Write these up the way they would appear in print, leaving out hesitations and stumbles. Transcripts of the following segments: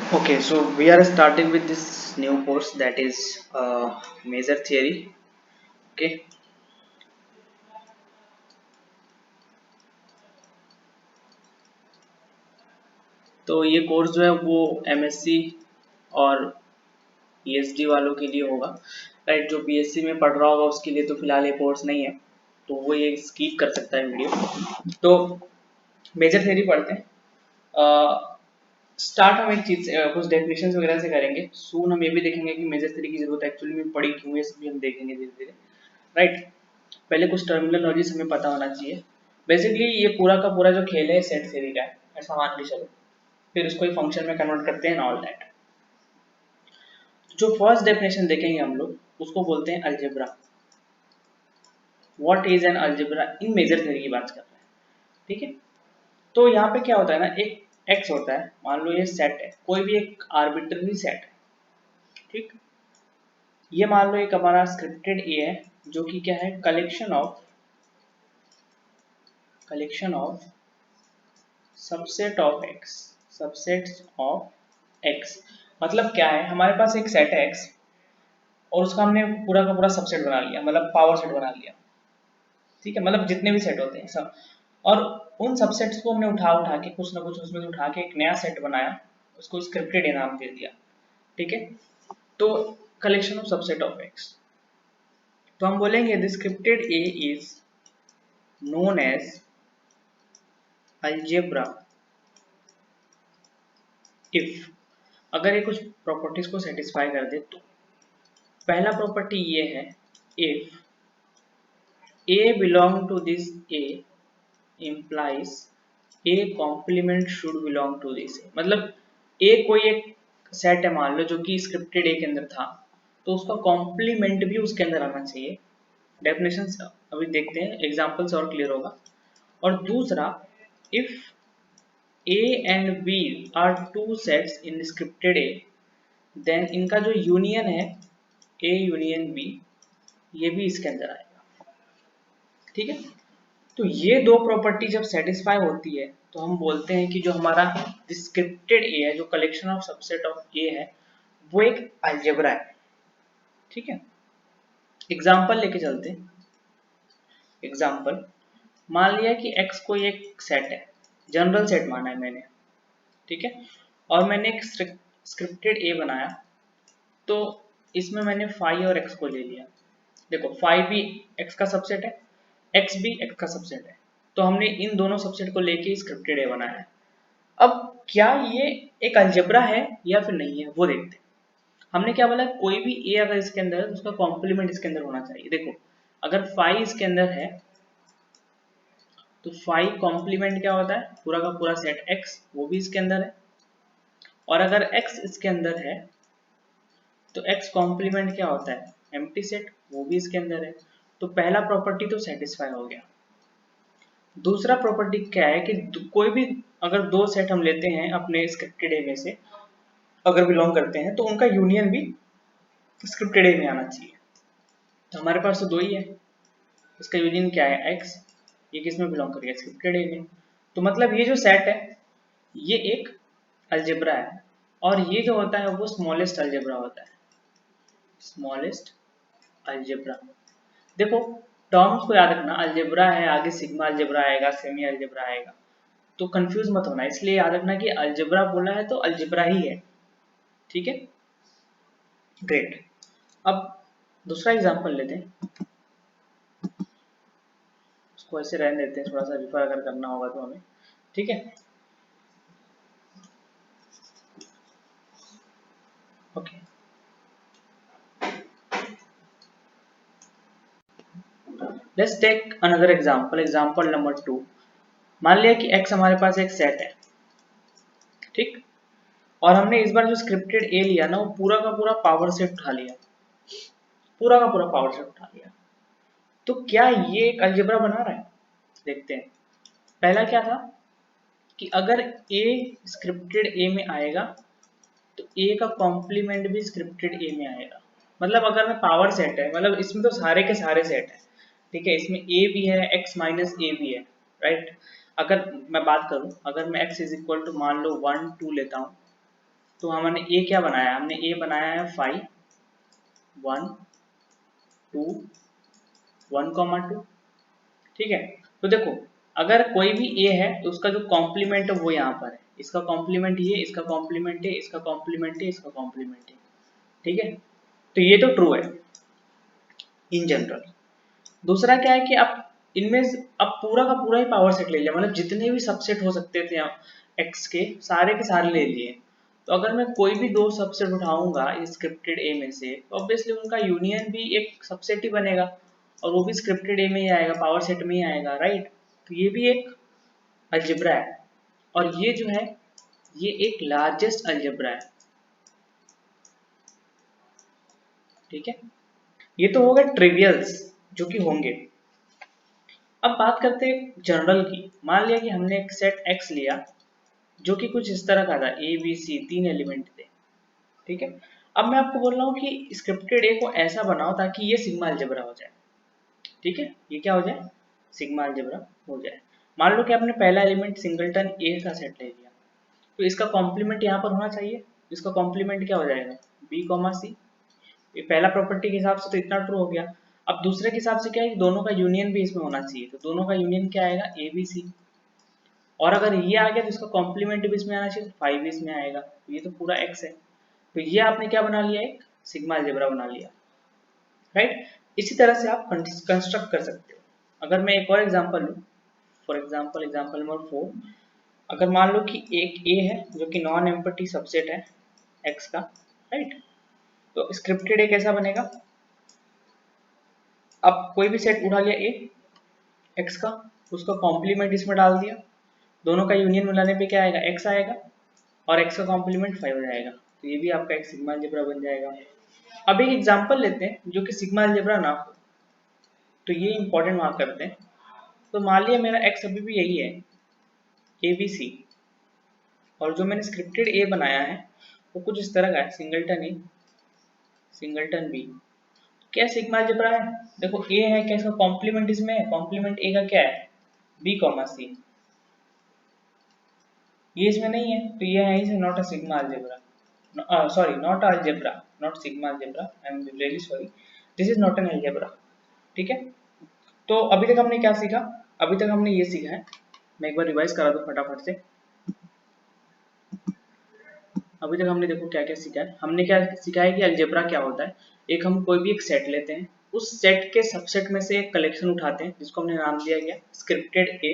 Okay, so we are starting with this new course that is measure theory. Okay, तो ये course जो है वो एमएससी और पीएचडी वालों के लिए होगा। राइट, जो बीएससी में पढ़ रहा होगा उसके लिए तो फिलहाल ये कोर्स नहीं है, तो वो ये स्किप कर सकता है वीडियो। तो मेजर थ्योरी पढ़ते हैं। स्टार्ट हम एक चीज से कुछ डेफिनेशन वगैरह से करेंगे। सून हम ये भी देखेंगे कि मेजर थ्योरी की जरूरत एक्चुअली में पड़ी क्यों है, ये भी हम देखेंगे धीरे धीरे। राइट, पहले कुछ टर्मिनोलॉजीज हमें पता होना चाहिए। बेसिकली ये पूरा का पूरा जो खेल है सेट थ्योरी का है, ऐसा मान के चलो। फिर उसको एक फंक्शन में कन्वर्ट करते हैं ऑल दैट। जो फर्स्ट डेफिनेशन देखेंगे हम लोग उसको बोलते हैं algebra. What is an algebra in measure theory की बात कर रहे हैं। ठीक है, तो यहाँ पे क्या होता है ना, एक एक्स होता है, मान लो ये सेट है, कोई भी एक आर्बिट्ररी सेट है। ठीक, ये मान लो एक हमारा स्क्रिप्टेड ए है जो कि क्या है, collection of subset of x, subsets of x. मतलब क्या है, हमारे पास एक सेट है एक्स और उसका हमने पूरा का पूरा सबसेट बना लिया, मतलब पावर सेट बना लिया। ठीक है, मतलब जितने भी सेट होते हैं सब, और उन सबसेट्स को हमने उठा उठा के कुछ ना कुछ उसमें से उठा के एक नया सेट बनाया, उसको स्क्रिप्टेड ए नाम दे दिया। ठीक है, तो collection of subset of X, तो हम बोलेंगे the scripted A is known as algebra if, अगर ये कुछ प्रॉपर्टीज को सेटिस्फाई कर दे तो। पहला प्रॉपर्टी ये है, if A belong to this A implies A complement should belong to this A। मतलब A कोई एक सेट है मान लो जो कि स्क्रिप्टेड A के अंदर था, तो उसका कॉम्प्लीमेंट भी उसके अंदर आना चाहिए। डेफिनेशन अभी देखते हैं, एग्जांपल से और क्लियर होगा। और दूसरा, if A and B are two sets in scripted A, then इनका जो यूनियन है A यूनियन B, ये भी इसके अंदर आएगा। ठीक है, तो ये दो प्रॉपर्टी जब सेटिस्फाई होती है तो हम बोलते हैं कि जो हमारा डिस्क्रिप्टेड ए है, जो कलेक्शन ऑफ सबसेट ऑफ ए है, वो एक अलजेब्रा है। ठीक है, एग्जांपल लेके चलते हैं। एग्जांपल, मान लिया कि x कोई एक सेट है, जनरल सेट माना है मैंने। ठीक है, और मैंने एक स्क्रिप्टेड ए बनाया, तो इसमें मैंने फाइव और x को ले लिया। देखो फाइव भी x का सबसेट है, x भी x का सबसेट है, तो हमने इन दोनों सबसेट को लेके स्क्रिप्टेड ए बनाया है। अब क्या ये एक अलजेब्रा है या फिर नहीं है वो देखते हैं। हमने क्या बोला, कोई भी ए अगर इसके अंदर है तो उसका कॉम्प्लीमेंट इसके अंदर होना चाहिए। देखो अगर फाइव इसके अंदर है तो फाइव कॉम्प्लीमेंट क्या होता है, पूरा का पूरा सेट एक्स, वो भी इसके अंदर है। और अगर एक्स इसके अंदर है तो एक्स कॉम्प्लीमेंट क्या होता है, एम्प्टी सेट, वो भी इसके अंदर है। तो पहला प्रॉपर्टी तो सेटिस्फाई हो गया। दूसरा प्रॉपर्टी क्या है कि कोई भी अगर दो सेट हम लेते हैं अपने स्क्रिप्टेड ए में से, अगर बिलोंग करते हैं, तो उनका यूनियन भी स्क्रिप्टेड ए में आना चाहिए। तो हमारे पास तो दो ही है, इसका यूनियन क्या है, एक्स, ये किस में बिलोंग करेगा, स्क्रिप्टेड ए में। तो मतलब ये जो सेट है ये एक अलजेब्रा है, और ये जो होता है वो स्मॉलेस्ट अलजेब्रा होता है, स्मॉलेस्ट अलजेब्रा। देखो टर्म्स को याद रखना, अलजेब्रा है, आगे सिग्मा अलजेब्रा आएगा, सेमी अलजेब्रा आएगा, तो कंफ्यूज मत होना। इसलिए याद रखना कि अलजेब्रा बोला है तो अलजेब्रा ही है। ठीक है, ग्रेट। अब दूसरा एग्जांपल लेते हैं, उसको ऐसे रहने देते हैं, थोड़ा सा रिफर अगर करना होगा तो हमें। ठीक है, okay, let's take another example, example number 2। मान लिया कि x हमारे पास एक सेट है। ठीक, और हमने इस बार जो स्क्रिप्टेड ए लिया ना, वो पूरा का पूरा पावर सेट उठा लिया, पूरा का पूरा पावर सेट उठा लिया। तो क्या ये एक अलजेब्रा बना रहा है, देखते हैं। पहला क्या था कि अगर a स्क्रिप्टेड ए में आएगा तो a का कॉम्प्लीमेंट भी स्क्रिप्टेड ए में आएगा। मतलब अगर मैं पावर सेट है, मतलब इसमें तो सारे के सारे सेट है। ठीक है, इसमें a भी है, x माइनस ए भी है। राइट, अगर मैं बात करूं, अगर मैं x इज इक्वल टू मान लो 1 2 लेता हूं, तो हमने ए क्या बनाया, हमने ए बनाया है 5 1 2 1,2। ठीक है, तो देखो अगर कोई भी ए है तो उसका जो कॉम्प्लीमेंट है वो यहाँ पर है, इसका कॉम्प्लीमेंट ये, इसका कॉम्प्लीमेंट है, इसका कॉम्प्लीमेंट है, इसका कॉम्प्लीमेंट है। ठीक है, तो ये तो ट्रू है इन जनरल। दूसरा क्या है कि आप इनमें अब पूरा का पूरा ही पावर सेट ले लिया, मतलब जितने भी सबसेट हो सकते थे एक्स के सारे ले लिए। तो अगर मैं कोई भी दो सबसेट उठाऊंगा इस स्क्रिप्टेड ए में से, तो ऑब्वियसली उनका यूनियन भी एक सबसेट ही बनेगा, और वो भी स्क्रिप्टेड ए में ही आएगा, पावर सेट में ही आएगा, राइट। तो ये भी एक अलजेब्रा है, और ये जो है ये एक लार्जेस्ट अलजेब्रा है। ठीक है, ये तो हो गए ट्रिवियल्स जो कि होंगे। अब बात करते हैं जनरल की। मान लिया कि हमने एक सेट एक्स लिया जो कि कुछ इस तरह का था, ए बी सी तीन एलिमेंट थे। ठीक है, अब मैं आपको बोल रहा हूँ कि स्क्रिप्टेड ए को ऐसा बनाओ ताकि ये सिग्मा अलजेब्रा हो जाए। ठीक है, ये क्या हो जाए, सिग्मा अलजेब्रा हो जाए। मान लो कि आपने पहला एलिमेंट सिंगलटन ए का सेट ले लिया, तो इसका कॉम्प्लीमेंट यहाँ पर होना चाहिए। इसका कॉम्प्लीमेंट क्या हो जाएगा, बी कॉमा सी। ये पहला प्रॉपर्टी के हिसाब से तो इतना ट्रू हो गया। अब दूसरे के हिसाब से क्या है, दोनों का यूनियन भी इसमें होना चाहिए, तो दोनों का यूनियन क्या आएगा, ए बी सी। और अगर ये आ गया तो इसका कॉम्प्लीमेंट भी इसमें आना चाहिए, तो 5 इसमें आएगा। तो ये तो पूरा एक्स है, तो ये आपने क्या बना लिया, एक सिग्मा अलजेब्रा बना लिया, राइट। इसी तरह से आप कंस्ट्रक्ट कर सकते हो। अगर मैं एक और एग्जांपल लूँ, फॉर एग्जांपल एग्जांपल नंबर 4। अगर मान लो कि एक ए है जो कि नॉन एम्पटी सबसेट है एक्स का, राइट। तो स्क्रिप्टेड ए कैसा बनेगा, अब कोई भी सेट उठा लिया ए एक्स का, उसका कॉम्प्लीमेंट इसमें डाल दिया, दोनों का यूनियन मिलाने पे क्या आएगा, एक्स आएगा, और एक्स का कॉम्प्लीमेंट 5 हो जाएगा। तो ये भी आपका एक सिग्मा अलजेब्रा बन जाएगा। अब एक एग्जांपल लेते हैं जो कि सिग्मा अलजेब्रा ना हो, तो ये इंपॉर्टेंट मार्क करते हैं। तो मान लिया मेरा एक्स अभी भी यही है, ए बी सी, और जो मैंने स्क्रिप्टेड ए बनाया है वो कुछ इस तरह का है, सिंगलटन ए सिंगलटन बी। क्या सिग्मा अलजेब्रा है, देखो ए है क्या, इसका कॉम्प्लीमेंट इसमें है, कॉम्प्लीमेंट ए का क्या है, बी कॉमा सी। ये इसमें नहीं है, तो ये है इसे not a sigma algebra, sorry not algebra, not sigma algebra, I am really sorry, this is not an algebra. ठीक है, तो अभी तक हमने क्या सीखा, अभी तक हमने ये सीखा है, मैं एक बार रिवाइज करा दूं फटाफट से। अभी तक हमने देखो क्या क्या सीखा है, हमने क्या सीखा है कि अलजेब्रा क्या होता है। एक हम कोई भी एक सेट लेते हैं, उस सेट के सबसेट में से एक कलेक्शन उठाते हैं जिसको हमने नाम दिया गया स्क्रिप्टेड ए।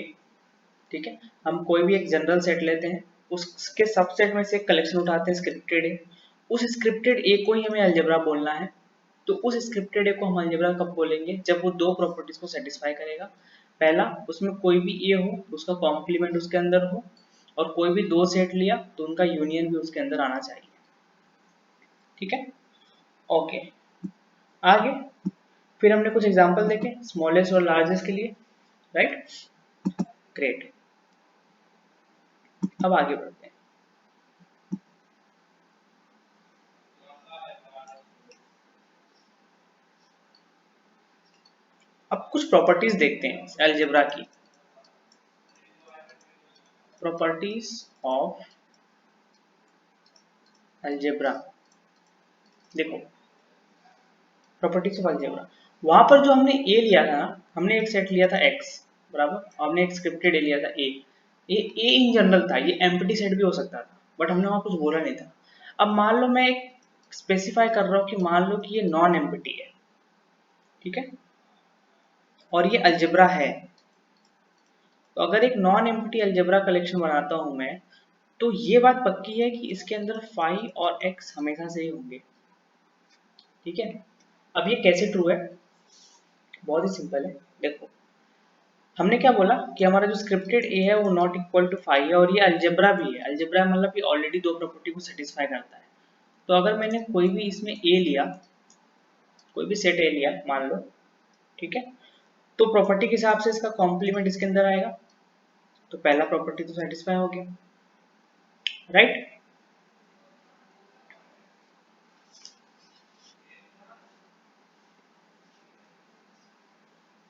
ठीक है, हम कोई भी एक जनरल सेट लेते हैं, उसके सबसेट में से एक कलेक्शन उठाते हैं स्क्रिप्टेड ए। उस स्क्रिप्टेड ए को ही हमें अलजेब्रा बोलना है। तो उस स्क्रिप्टेड ए को हम अलजेब्रा कब बोलेंगे, जब वो दो प्रॉपर्टीज को सेटिस्फाई करेगा। पहला, उसमें कोई भी ए हो तो उसका कॉम्प्लीमेंट उसके अंदर हो, और कोई भी दो सेट लिया तो उनका यूनियन भी उसके अंदर आना चाहिए। ठीक है, ओके। आगे फिर हमने कुछ एग्जांपल देखे स्मॉलेस्ट और लार्जेस्ट के लिए, राइट, ग्रेट। अब आगे बढ़ते हैं। अब कुछ प्रॉपर्टीज देखते हैं अलजेब्रा की, प्रॉपर्टीज ऑफ अलजेब्रा। देखो प्रॉपर्टीज ऑफ अलजेब्रा, वहां पर जो हमने ए लिया था ना, हमने एक सेट लिया था एक्स बराबर, हमने एक स्क्रिप्टेड ए लिया था ए। ए इन जनरल था, ये एम्प्टी सेट भी हो सकता था, बट हमने वहां कुछ बोला नहीं था। अब मान लो मैं एक स्पेसिफाई कर रहा हूँ कि मान लो कि ये नॉन एम्प्टी है, ठीक है, और ये अलजेब्रा है। तो अगर एक नॉन एम्प्टी अलजेब्रा कलेक्शन बनाता हूं मैं, तो ये बात पक्की है कि इसके अंदर फाई और एक्स हमेशा से ही होंगे। ठीक है, अब ये कैसे ट्रू है, बहुत ही सिंपल है। देखो हमने क्या बोला कि हमारा जो स्क्रिप्टेड ए है वो नॉट इक्वल टू फाई है, और ये अलजेब्रा भी है। अलजेब्रा मतलब कि ऑलरेडी दो प्रॉपर्टी को सेटिस्फाई करता है। तो अगर मैंने कोई भी इसमें ए लिया, कोई भी सेट ए लिया मान लो, ठीक है, तो प्रॉपर्टी के हिसाब से इसका कॉम्प्लीमेंट इसके अंदर आएगा, तो पहला प्रॉपर्टी तो सेटिस्फाई हो गया, राइट।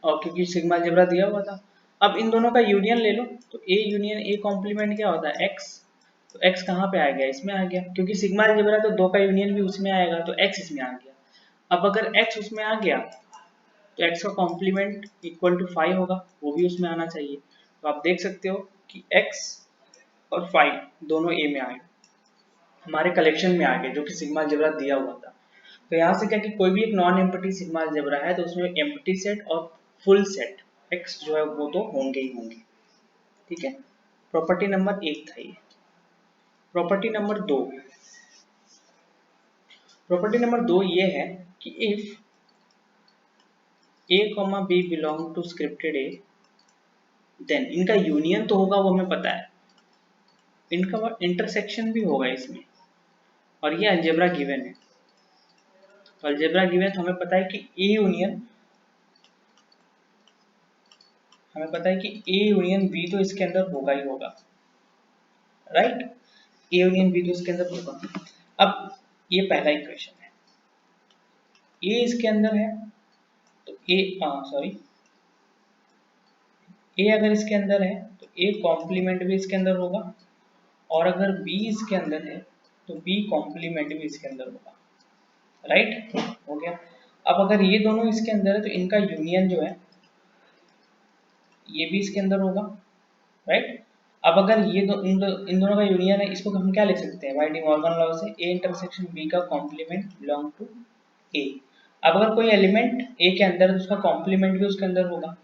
और क्योंकि सिग्मा अलजेब्रा दिया हुआ था, अब इन दोनों का यूनियन ले लो, तो ए यूनियन ए कॉम्प्लीमेंट क्या होता है, एक्स। तो x कहाँ पे आ गया, इसमें आ गया, क्योंकि सिग्मा अलजेब्रा तो दो का यूनियन भी उसमें आएगा, तो x इसमें आ गया। अब अगर x उसमें आ गया तो x का कॉम्प्लीमेंट इक्वल टू 5 होगा, वो भी उसमें आना चाहिए। तो आप देख सकते हो कि x और 5 दोनों a में आ गए, हमारे कलेक्शन में आ गए, जो कि सिग्मा अलजेब्रा दिया हुआ था। तो यहाँ से क्या कि कोई भी एक नॉन एम्प्टी सिग्मा अलजेब्रा है तो उसमें एम्प्टी सेट और फुल सेट x जो है वो तो होंगे ही होंगे। ठीक है, प्रॉपर्टी नंबर 1 था ये। प्रॉपर्टी नंबर 2, प्रॉपर्टी नंबर 2 ये है कि if a, b belong to scripted a, then इनका यूनियन तो होगा, वो हमें पता है, इनका इंटरसेक्शन भी होगा इसमें, और ये अलजेब्रा गिवन है। तो अलजेब्रा गिवन तो हमें पता है कि a यूनियन, हमें पता है कि a यूनियन b तो इसके अंदर होगा ही होगा, राइट। a यूनियन b तो इसके अंदर होगा। अब ये पहला इक्वेशन है, a इसके अंदर है तो a अगर इसके अंदर है तो a कॉम्प्लीमेंट भी इसके अंदर होगा, और अगर b इसके अंदर है तो b कॉम्प्लीमेंट भी इसके अंदर होगा, राइट। हो गया। अब अगर ये दोनों इसके अंदर है तो इनका यूनियन जो है ये भी इसके अंदर होगा, राइट। अब अगर ये इन दोनों का यूनियन है, इसको हम क्या लिख सकते हैं, बाय डी मॉर्गन लॉ से a इंटरसेक्शन b का कॉम्प्लीमेंट बिलोंग टू a। अब अगर कोई एलिमेंट a के अंदर है तो उसका कॉम्प्लीमेंट भी उसके अंदर होगा,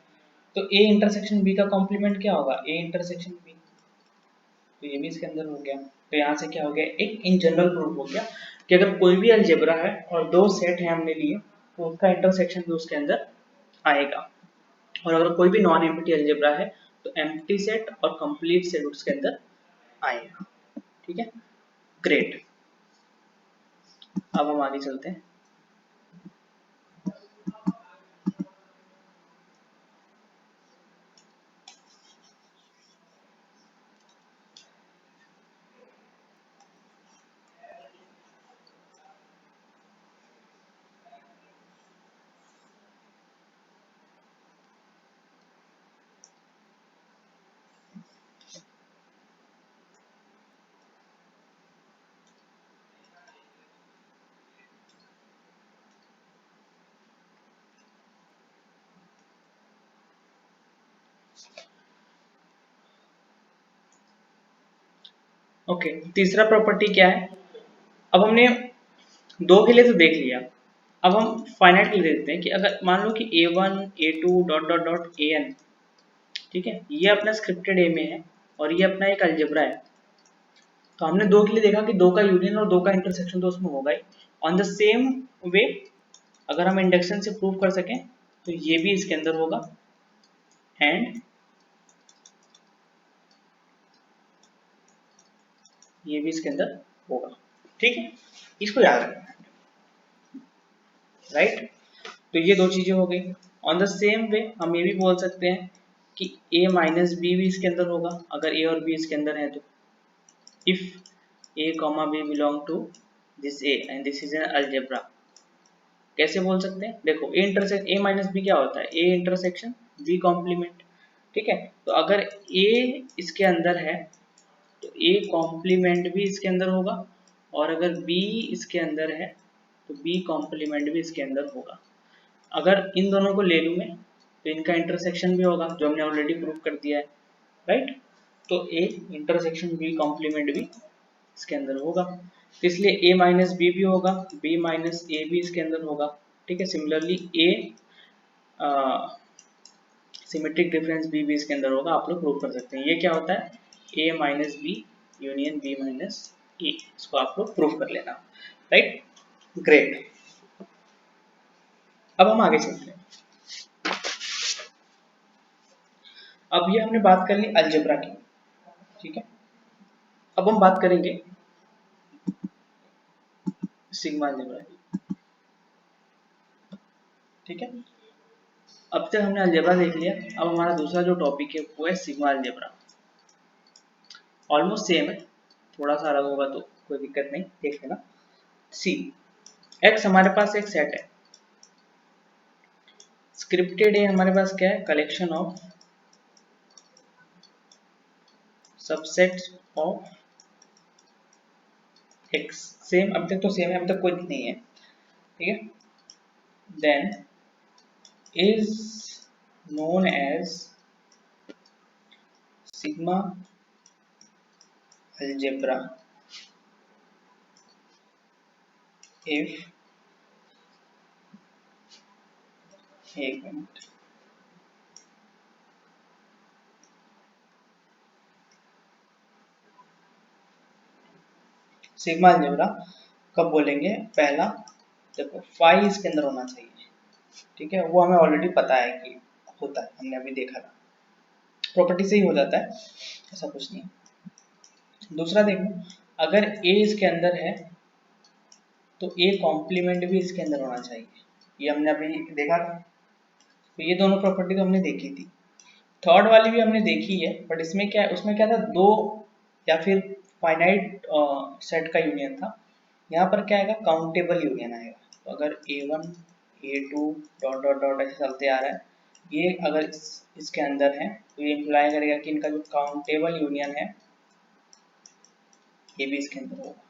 तो a इंटरसेक्शन b का कॉम्प्लीमेंट क्या होगा, a इंटरसेक्शन b, तो ये भी इसके अंदर हो गया। तो यहाँ से क्या हो गया, एक इन जनरल प्रूफ हो गया कि अगर कोई भी अलजेब्रा है और दो सेट है हमने लिए तो उसका इंटरसेक्शन भी उसके अंदर आएगा, और अगर कोई भी नॉन एम्प्टी अलजेब्रा है तो एम्प्टी सेट और कंप्लीट सेट उसके अंदर आएगा। ठीक है, ग्रेट। अब हम आगे चलते हैं। ओके, तीसरा प्रॉपर्टी क्या है, अब हमने दो के लिए तो देख लिया, अब हम फाइनाइट के लिए देखते हैं कि अगर मान लो कि a1 a2 dot dot dot an, ठीक है, ये अपना स्क्रिप्टेड a में है और ये अपना एक अलजेब्रा है, तो हमने दो के लिए देखा कि दो का यूनियन और दो का इंटरसेक्शन तो उसमें होगा ही। ऑन द सेम वे अगर हम इंडक्शन से प्रूव कर सकें तो ये भी इसके अंदर होगा, एंड ये भी इसके अंदर होगा। ठीक है, इसको याद रखना, राइट। तो ये दो चीजें हो गई। ऑन द सेम वे हम ये भी बोल सकते हैं कि a माइनस बी भी इसके अंदर होगा, अगर a और b इसके अंदर है तो, if a comma b belong to this a and this is an algebra. कैसे बोल सकते हैं, देखो a intersect a minus B क्या होता है, a इंटरसेक्शन b कॉम्प्लीमेंट। ठीक है, तो अगर a इसके अंदर है तो a कॉम्प्लीमेंट भी इसके अंदर होगा, और अगर b इसके अंदर है तो b कॉम्प्लीमेंट भी इसके अंदर होगा। अगर इन दोनों को ले लूँ मैं तो इनका इंटरसेक्शन भी होगा, जो हमने ऑलरेडी प्रूव कर दिया है, राइट। तो a इंटरसेक्शन b कॉम्प्लीमेंट भी इसके अंदर होगा, तो इसलिए a माइनस बी भी होगा, b माइनस ए भी इसके अंदर होगा। ठीक है, similarly a symmetric difference b भी इसके अंदर होगा, आप लोग प्रूव कर सकते हैं। ये क्या होता है, a minus B union b minus A, इसको आप लोग प्रूव कर लेना, राइट। ग्रेट, अब हम आगे चलते हैं। अब ये हमने बात कर ली अलजेब्रा की, ठीक है। अब हम बात करेंगे सिग्मा अलजेब्रा की, ठीक है। अब तक हमने अलजेब्रा देख लिया, अब हमारा दूसरा जो टॉपिक है वो है सिग्मा अलजेब्रा। ऑलमोस्ट सेम है, थोड़ा सा अलग होगा तो कोई दिक्कत नहीं, देख लेना। सी एक्स हमारे पास एक सेट है, स्क्रिप्टेड है हमारे पास क्या है, collection of subsets of x same, अभी तक तो सेम है, अभी तक कोई नहीं है, ठीक है। Then is known as sigma algebra if, एक मिनट, सिग्मा अलजेब्रा कब बोलेंगे, पहला देखो फाई इसके अंदर होना चाहिए, ठीक है, वो हमें ऑलरेडी पता है कि होता है, हमने अभी देखा था, प्रॉपर्टी से ही हो जाता है, ऐसा कुछ नहीं। दूसरा देखो, अगर ए इसके अंदर है तो ए कॉम्प्लीमेंट भी इसके अंदर होना चाहिए, ये हमने अभी देखा था, तो ये दोनों प्रॉपर्टी तो हमने देखी थी। थर्ड वाली भी हमने देखी है, बट इसमें क्या है, उसमें क्या था, दो या फिर फाइनाइट सेट का यूनियन था, यहाँ पर क्या आएगा, काउंटेबल यूनियन आएगा। तो अगर A1 A2 dot dot dot ऐसे चलते आ रहा है, ये अगर इसके अंदर है तो ये इम्प्लाई करेगा कि इनका जो काउंटेबल यूनियन है ये भी इसके अंदर होगा।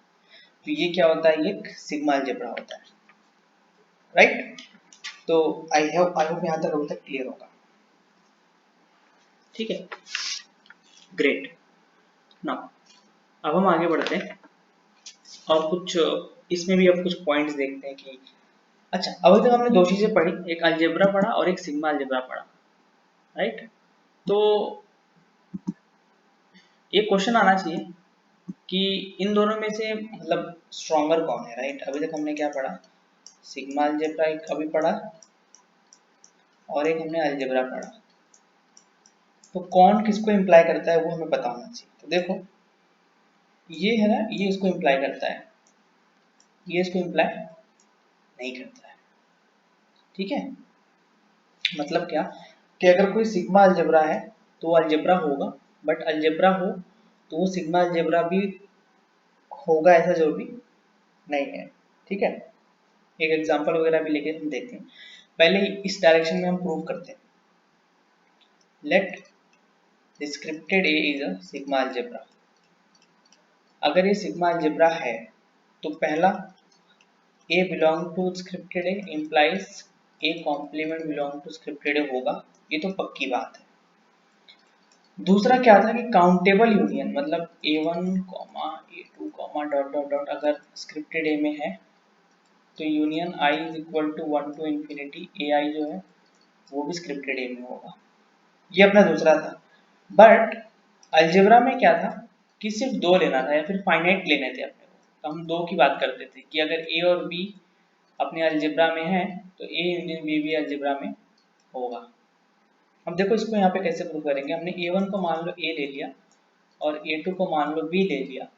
तो ये क्या होता है, ये सिग्मा अलजेब्रा होता है, राइट। तो आई होप यहाँ तक अभी तक क्लियर होगा, ठीक है, ग्रेट। नाउ अब हम आगे बढ़ते हैं और कुछ इसमें भी अब कुछ पॉइंट्स देखते हैं कि अच्छा, अभी तक हमने दो चीजें पढ़ी, एक अलजेब्रा पढ़ा और एक सिग्मा अलजेब्रा पढ़ा, राइट। तो एक क्वेश्चन आना चाहिए कि इन दोनों में से मतलब स्ट्रॉन्गर कौन है, राइट। अभी तक हमने क्या पढ़ा, सिग्मा अलजेब्रा एक अभी पढ़ा और एक हमने अलजेब्रा पढ़ा, तो कौन किसको इम्प्लाई करता है वो हमें पता होना चाहिए। तो देखो ये है ना, ये इसको इम्प्लाई करता है, ये इसको इम्प्लाई नहीं करता है, ठीक है। मतलब क्या कि अगर कोई सिग्मा अलजेब्रा है तो अलजेब्रा होगा, बट अलजेब्रा हो तो वो सिग्मा अलजेब्रा भी होगा ऐसा जरूरी नहीं है, ठीक है। एक एग्जांपल वगैरह भी लेके हम देखते हैं, पहले इस डायरेक्शन में हम प्रूव करते हैं। Let described A is a sigma algebra, अगर ये सिग्मा अलजेब्रा है तो पहला A belong to scripted A implies A complement belong to scripted A होगा, ये तो पक्की बात है। दूसरा क्या था कि काउंटेबल यूनियन, मतलब A1 A2 dot dot dot अगर स्क्रिप्टेड ए में है तो union I is equal to 1 to infinity AI जो है वो भी स्क्रिप्टेड ए में होगा, ये अपना दूसरा था। बट अलजेब्रा में क्या था कि सिर्फ दो लेना था या फिर फाइनाइट लेने थे अपने को, तो हम दो की बात करते थे कि अगर ए और बी अपने अलजेब्रा में है तो ए यूनियन बी भी अलजेब्रा में होगा। अब देखो इसको यहाँ पे कैसे प्रूव करेंगे, हमने A1 को मान लो A ले लिया और A2 को मान लो B ले लिया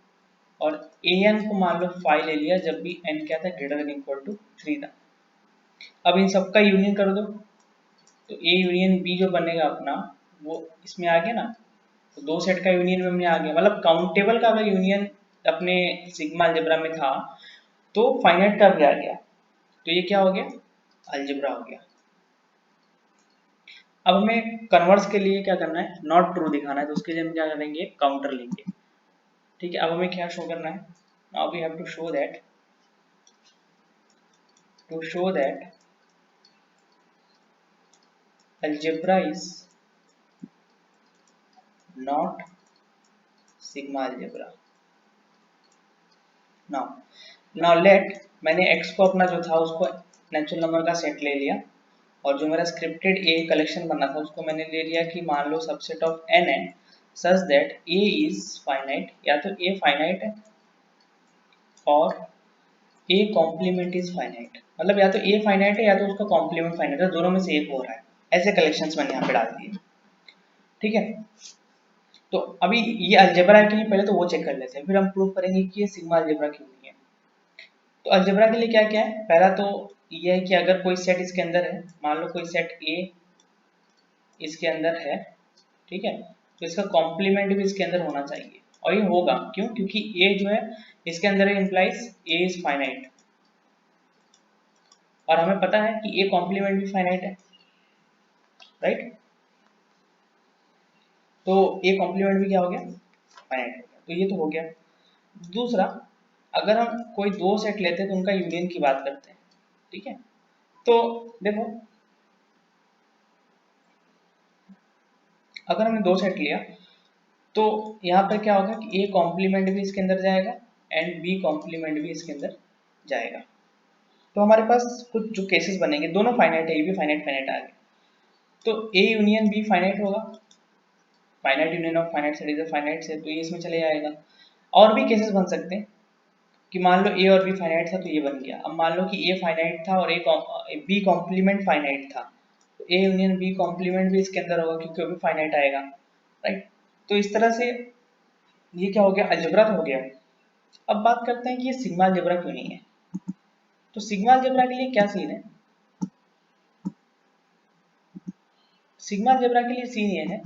और AN को मान लो 5 ले लिया जब भी n क्या था, ग्रेटर देन इक्वल टू 3 था। अब इन सबका यूनियन कर दो तो A यूनियन B जो बनेगा अपना वो इसमें आ गया ना, तो दो सेट का यूनियन में हमने आ गया, मतलब काउंटेबल का अगर यूनियन अपने सिग्मा अलजेब्रा में था तो फाइनाइट का भी आ गया, तो ये क्या हो गया, अलजेब्रा हो गया। अब हमें कन्वर्स के लिए क्या करना है, नॉट ट्रू दिखाना है, तो उसके लिए हम क्या करेंगे, काउंटर लेंगे, ठीक है। अब हमें क्या शो करना है, now we have to show that algebra is not sigma algebra। Now let, मैंने x को अपना जो था उसको नेचुरल नंबर का सेट ले लिया और जो मेरा स्क्रिप्टेड ए कलेक्शन बना था उसको मैंने ले लिया कि मान लो सबसेट ऑफ n है such that a is finite, या तो a फाइनाइट है और a कॉम्प्लीमेंट इज फाइनाइट, मतलब या तो a फाइनाइट है या तो उसका कॉम्प्लीमेंट फाइनाइट है, दोनों में से एक हो रहा है, ऐसे कलेक्शंस मैंने यहाँ पे डाल दिए, ठीक है। तो अभी ये अलजेब्रा है कि नहीं पहले तो वो चेक कर लेते हैं, फिर हम प्रूव करेंगे कि ये सिग्मा अलजेब्रा क्यों नहीं है। तो अलजेब्रा के लिए क्या क्या है, पहला तो ये है कि अगर कोई सेट इसके अंदर है, मान लो कोई सेट ए इसके अंदर है, ठीक है, तो इसका कॉम्प्लीमेंट भी इसके अंदर होना चाहिए, और ये होगा क्यों, क्योंकि ए जो है इसके अंदर इंप्लाइज ए इज फाइनाइट, और हमें पता है कि ए कॉम्प्लीमेंट भी फाइनाइट है, राइट। तो ए कॉम्प्लीमेंट भी क्या हो गया, फाइनाइट हो गया, तो ये तो हो गया। दूसरा अगर हम कोई दो सेट लेते हैं तो उनका यूनियन की बात करते हैं, ठीक है। तो देखो अगर हमने दो सेट लिया तो यहाँ पर क्या होगा कि ए कॉम्प्लीमेंट भी इसके अंदर जाएगा एंड बी कॉम्प्लीमेंट भी इसके अंदर जाएगा। तो हमारे पास कुछ जो केसेस बनेंगे, दोनों फाइनाइट है, ये भी फाइनाइट फाइनाइट आ गए, तो ए यूनियन बी फाइनाइट होगा, finite union of finite set is a finite set, तो ये इसमें चले जाएगा। और भी केसेस बन सकते हैं कि मान लो ए और बी फाइनाइट था तो ये बन गया। अब मान लो कि ए फाइनाइट था और बी कॉम्प्लीमेंट फाइनाइट था, तो ए यूनियन बी कॉम्प्लीमेंट भी इसके अंदर होगा क्योंकि वो भी फाइनाइट आएगा, राइट। तो इस तरह से ये क्या हो गया, अलजेब्रा हो गया। अब बात करते हैं कि ये सिग्मा अलजेब्रा क्यों नहीं है। तो सिग्मा अलजेब्रा के लिए क्या सीन है, सिग्मा अलजेब्रा के लिए सीन ये है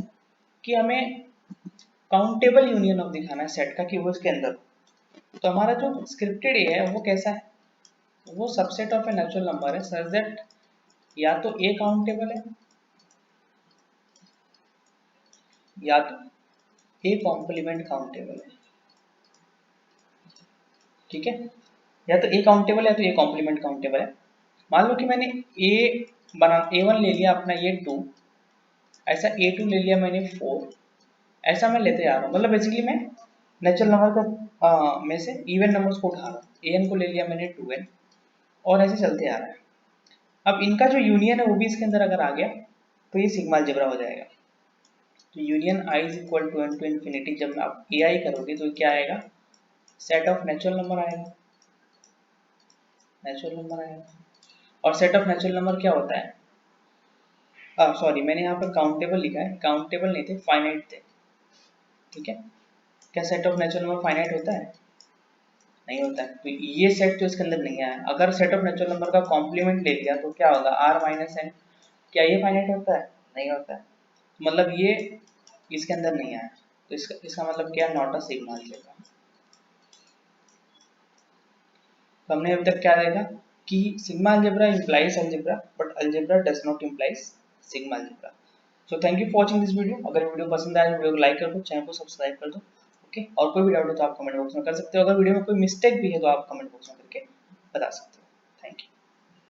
कि हमें काउंटेबल यूनियन ऑफ दिखाना है सेट का कि वो इसके अंदर। तो हमारा जो स्क्रिप्टेड ए है वो कैसा है, वो subset of a natural number है सच दैट या तो ए काउंटेबल है या तो ए कॉम्प्लीमेंट काउंटेबल है, ठीक है। या तो ए काउंटेबल है या तो ए कॉम्प्लीमेंट काउंटेबल है। मान लो कि मैंने ए बना A1 ले लिया अपना ये 2, ऐसा A2 ले लिया मैंने 4, ऐसा मैं लेते आ रहा हूँ। मतलब बेसिकली मैं नेचुरल नंबर का में से इवन नंबर्स को उठा रहा हूँ। an को ले लिया मैंने 2n और ऐसे चलते आ रहा है। अब इनका जो यूनियन है वो भी इसके अंदर अगर आ गया तो ये सिग्मा अलजेब्रा हो जाएगा। तो union i is equal to n to infinity, जब आप ai करोगे तो क्या आएगा, सेट ऑफ नेचुरल नंबर आएगा, नेचुरल नंबर आएगा। और सेट ऑफ नेचुरल नंबर क्या होता है, सॉरी मैंने यहाँ पर काउंटेबल लिखा है, काउंटेबल नहीं थे, फाइनाइट थे, ठीक है। क्या set of natural number finite होता है, नहीं होता है। तो ये सेट तो इसके अंदर नहीं आया। अगर सेट ऑफ नेचुरल नंबर का कॉम्प्लीमेंट ले लिया तो क्या होगा, r माइनस n, क्या ये फाइनाइट होता है, नहीं होता है। मतलब ये इसके अंदर नहीं आया, तो इसका मतलब क्या, नॉट अ सिग्मा अलजेब्रा। तो हमने अभी तक क्या देखा कि sigma algebra implies algebra but algebra does not implies sigma algebra. So thank you for watching this video. अगर वीडियो पसंद आया तो वीडियो को लाइक कर दो, चैनल को सब्सक्राइब कर दो, ओके। और कोई भी डाउट हो तो आप कमेंट बॉक्स में कर सकते हो। अगर वीडियो में कोई मिस्टेक भी है तो आप कमेंट बॉक्स में करके बता सकते हो। Thank you.